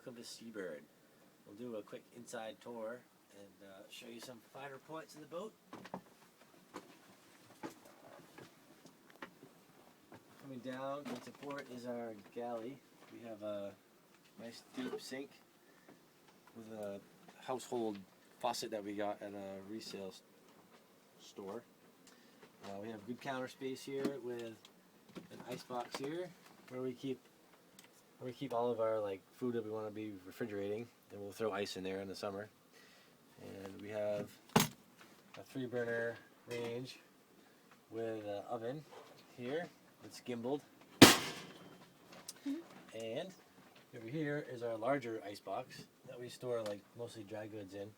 welcome to Seabird. We'll do a quick inside tour and show you some finer points of the boat. Coming down into port is our galley. We have a nice deep sink with a household faucet that we got at a resale store. We have good counter space here with an ice box here where we keep all of our food that we want to be refrigerating, and we'll throw ice in there in the summer. And we have a 3-burner range with an oven here. It's gimbaled. And over here is our larger ice box that we store mostly dry goods in.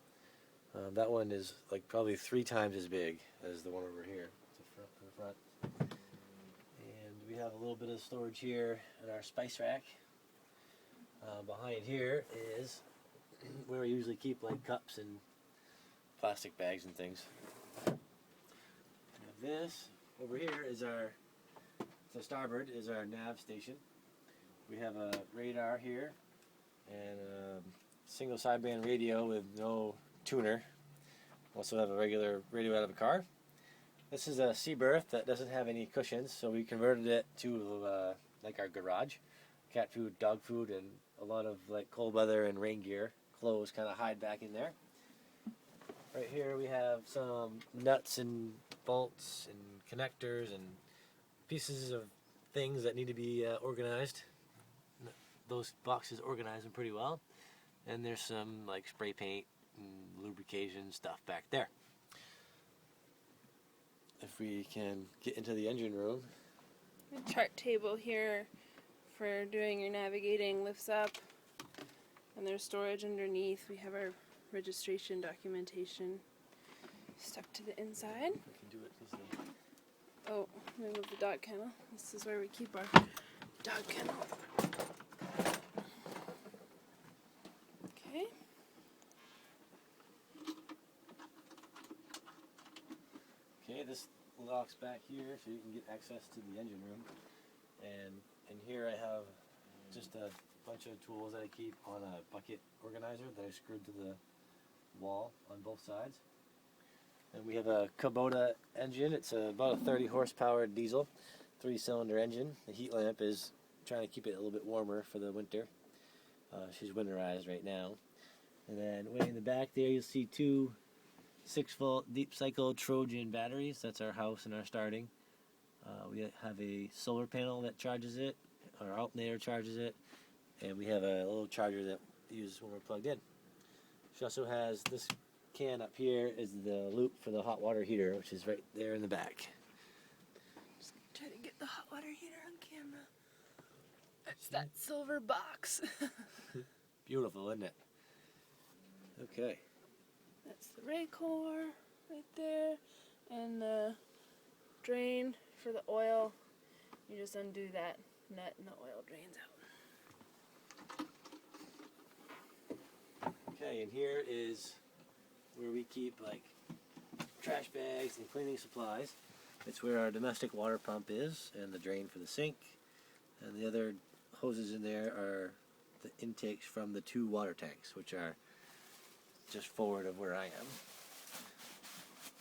That one is probably 3 times as big as the one over here. It's the front. And we have a little bit of storage here in our spice rack. Behind here is where we usually keep cups and plastic bags and things. This over here is the starboard is our nav station. We have a radar here and a single sideband radio with no tuner. We also have a regular radio out of a car. This is a Seabird that doesn't have any cushions, so we converted it to our garage. Cat food, dog food, and a lot of cold weather and rain gear. Clothes kind of hide back in there. Right here we have some nuts and bolts and connectors and pieces of things that need to be organized. Those boxes organize them pretty well. And there's some spray paint and lubrication stuff back there. If we can get into the engine room. The chart table here for doing your navigating lifts up, and there's storage underneath. We have our registration documentation stuck to the inside. We can do it easily. Oh, let me move the dog kennel. This is where we keep our dog kennel. Okay. Okay, this locks back here so you can get access to the engine room. And in here I have just a bunch of tools that I keep on a bucket organizer that I screwed to the wall on both sides. And we have a Kubota engine. It's about a 30 horsepower diesel, 3-cylinder engine. The heat lamp is trying to keep it a little bit warmer for the winter. She's winterized right now. And then way in the back there you'll see 2 6-volt deep cycle Trojan batteries. That's our house and our starting. We have a solar panel that charges it, our alternator charges it, and we have a little charger that we use when we're plugged in. She also has this can up here is the loop for the hot water heater, which is right there in the back. Just try to get the hot water heater on camera. It's that silver box. Beautiful, isn't it? Okay. That's the Raycor right there, and the drain for the oil. You just undo that nut and the oil drains out. Okay, and here is where we keep trash bags and cleaning supplies. It's where our domestic water pump is and the drain for the sink. And the other hoses in there are the intakes from the 2 water tanks, which are just forward of where I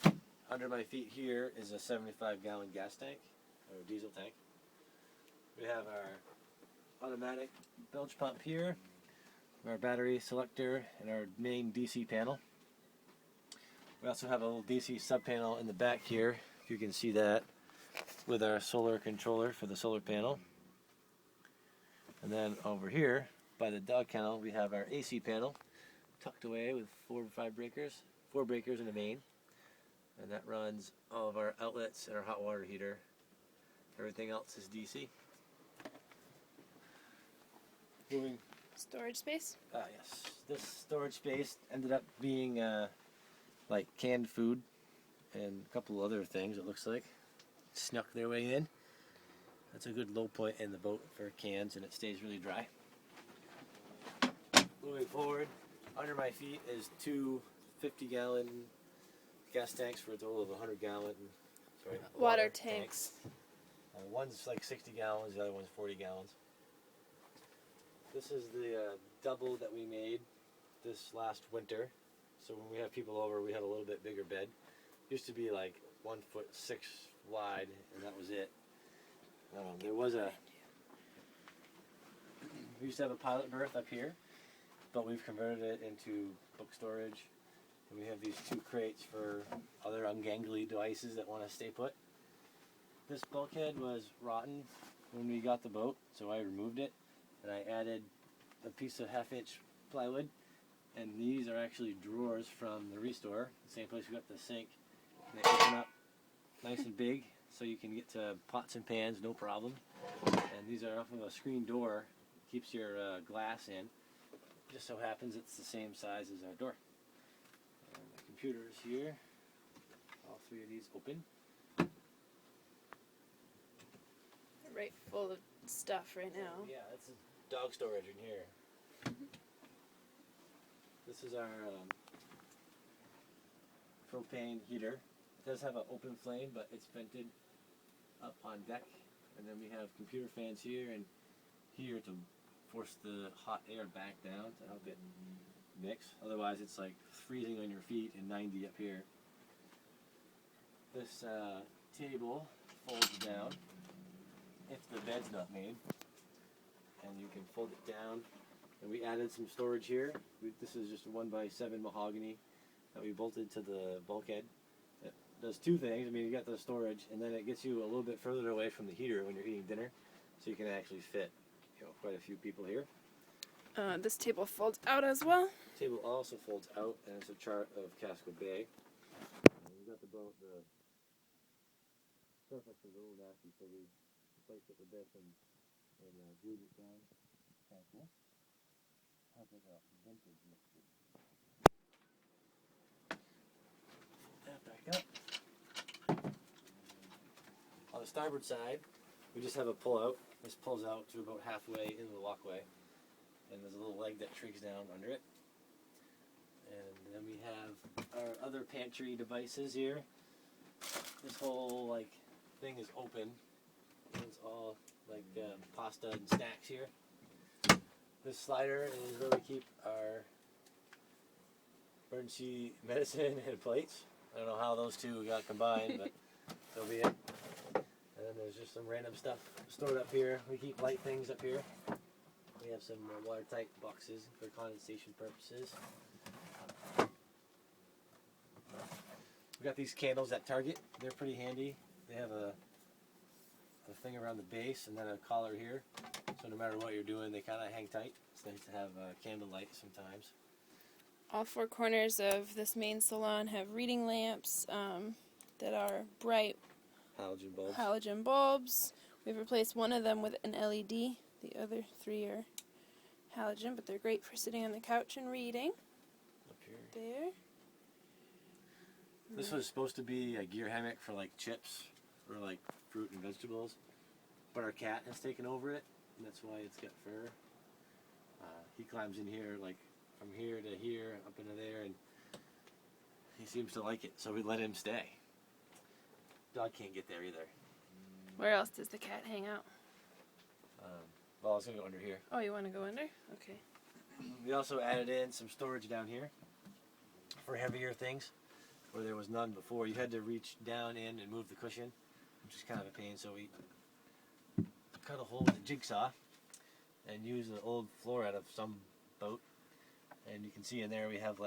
am. Under my feet here is a 75-gallon gas tank, or diesel tank. We have our automatic bilge pump here, our battery selector, and our main DC panel. We also have a little DC sub panel in the back here, if you can see that, with our solar controller for the solar panel. And then over here, by the dog kennel, we have our AC panel, tucked away with 4 breakers and a main. And that runs all of our outlets and our hot water heater. Everything else is DC. Moving. Storage space? Yes. This storage space ended up being canned food and a couple other things, it looks like. Snuck their way in. That's a good low point in the boat for cans, and it stays really dry. Moving forward, under my feet is 2 50-gallon gas tanks for a total of 100-gallon water tanks. One's 60 gallons, the other one's 40 gallons. This is the double that we made this last winter. So when we have people over, we have a little bit bigger bed. Used to be like 1'6" wide, and that was it. There was we used to have a pilot berth up here, but we've converted it into book storage. And we have these 2 crates for other ungangly devices that want to stay put. This bulkhead was rotten when we got the boat, so I removed it, and I added a piece of 1/2-inch plywood. And these are actually drawers from the Restore, the same place we got the sink. And they open up nice and big, so you can get to pots and pans, no problem. And these are off of a screen door, keeps your glass in. Just so happens it's the same size as our door. And the computer is here. All 3 of these open. Right full of stuff right now. Yeah, that's dog storage in here. This is our propane heater. It does have an open flame, but it's vented up on deck. And then we have computer fans here and here to force the hot air back down to help it mix. Otherwise it's like freezing on your feet and 90 up here. This table folds down if the bed's not made. And you can fold it down. And we added some storage here. This is just a 1x7 mahogany that we bolted to the bulkhead. It does 2 things. I mean, you got the storage, and then it gets you a little bit further away from the heater when you're eating dinner, so you can actually fit, quite a few people here. This table folds out as well. The table also folds out, and it's a chart of Casco Bay. We got the boat. The surface is a little nasty, so we replaced it with this and glued it down. Kind of cool. Has like a vintage look to it. That back up. On the starboard side, we just have a pull-out. This pulls out to about halfway into the walkway, and there's a little leg that trigs down under it. And then we have our other pantry devices here. This whole thing is open. It's all pasta and snacks here. This slider is where we keep our emergency medicine and plates. I don't know how those 2 got combined, but so be it. And then there's just some random stuff stored up here. We keep light things up here. We have some watertight boxes for condensation purposes. We got these candles at Target. They're pretty handy. They have a thing around the base and then a collar here. So no matter what you're doing, they kind of hang tight. It's nice to have candlelight sometimes. All 4 corners of this main salon have reading lamps that are bright halogen bulbs. We've replaced one of them with an LED. The other 3 are halogen, but they're great for sitting on the couch and reading. Up here. There. This was supposed to be a gear hammock for chips or fruit and vegetables, but our cat has taken over it, and that's why it's got fur. He climbs in here from here to here, up into there, and he seems to like it, so we let him stay. Dog can't get there either. Where else does the cat hang out? Well, I was going to go under here. Oh, you want to go under? Okay. We also added in some storage down here for heavier things where there was none before. You had to reach down in and move the cushion, which is kind of a pain, so we cut a hole with a jigsaw and use the old floor out of some boat. And you can see in there we have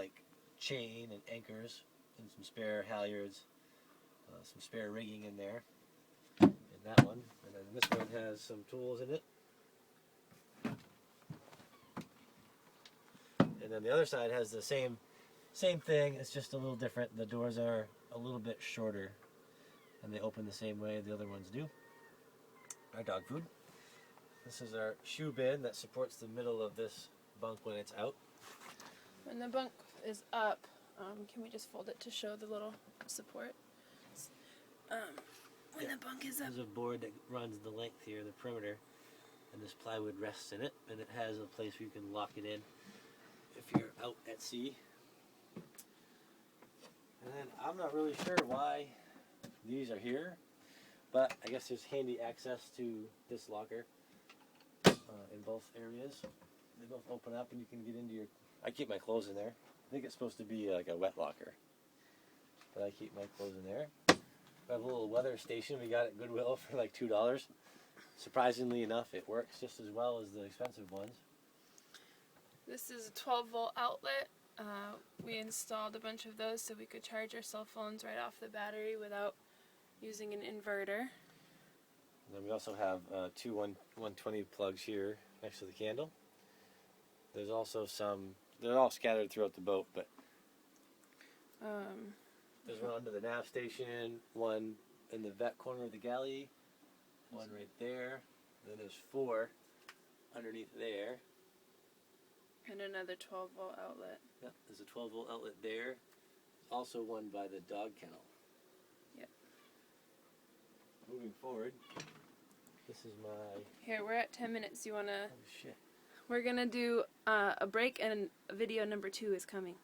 chain and anchors and some spare halyards, some spare rigging in there, in that one. And then this one has some tools in it. And then the other side has the same thing, it's just a little different. The doors are a little bit shorter and they open the same way the other ones do. Our dog food. This is our shoe bin that supports the middle of this bunk when it's out. When the bunk is up, can we just fold it to show the little support? When the bunk is up. There's a board that runs the length here, the perimeter, and this plywood rests in it, and it has a place where you can lock it in if you're out at sea. And then I'm not really sure why these are here, but I guess there's handy access to this locker in both areas. they both open up and you can get into your. I keep my clothes in there. I think it's supposed to be like a wet locker, but I keep my clothes in there. We have a little weather station we got at Goodwill for like $2. Surprisingly enough, it works just as well as the expensive ones. This is a 12-volt outlet. We installed a bunch of those so we could charge our cell phones right off the battery without using an inverter. And then we also have two 120 plugs here next to the candle. There's also some, they're all scattered throughout the boat, but there's one under the nav station, one in the vet corner of the galley, one right there, then there's 4 underneath there. And another 12-volt outlet. Yep, there's a 12-volt outlet there. Also one by the dog kennel. Yep. Moving forward, this is my... Here, we're at 10 minutes. You wanna... Oh shit. We're gonna do a break and video number 2 is coming.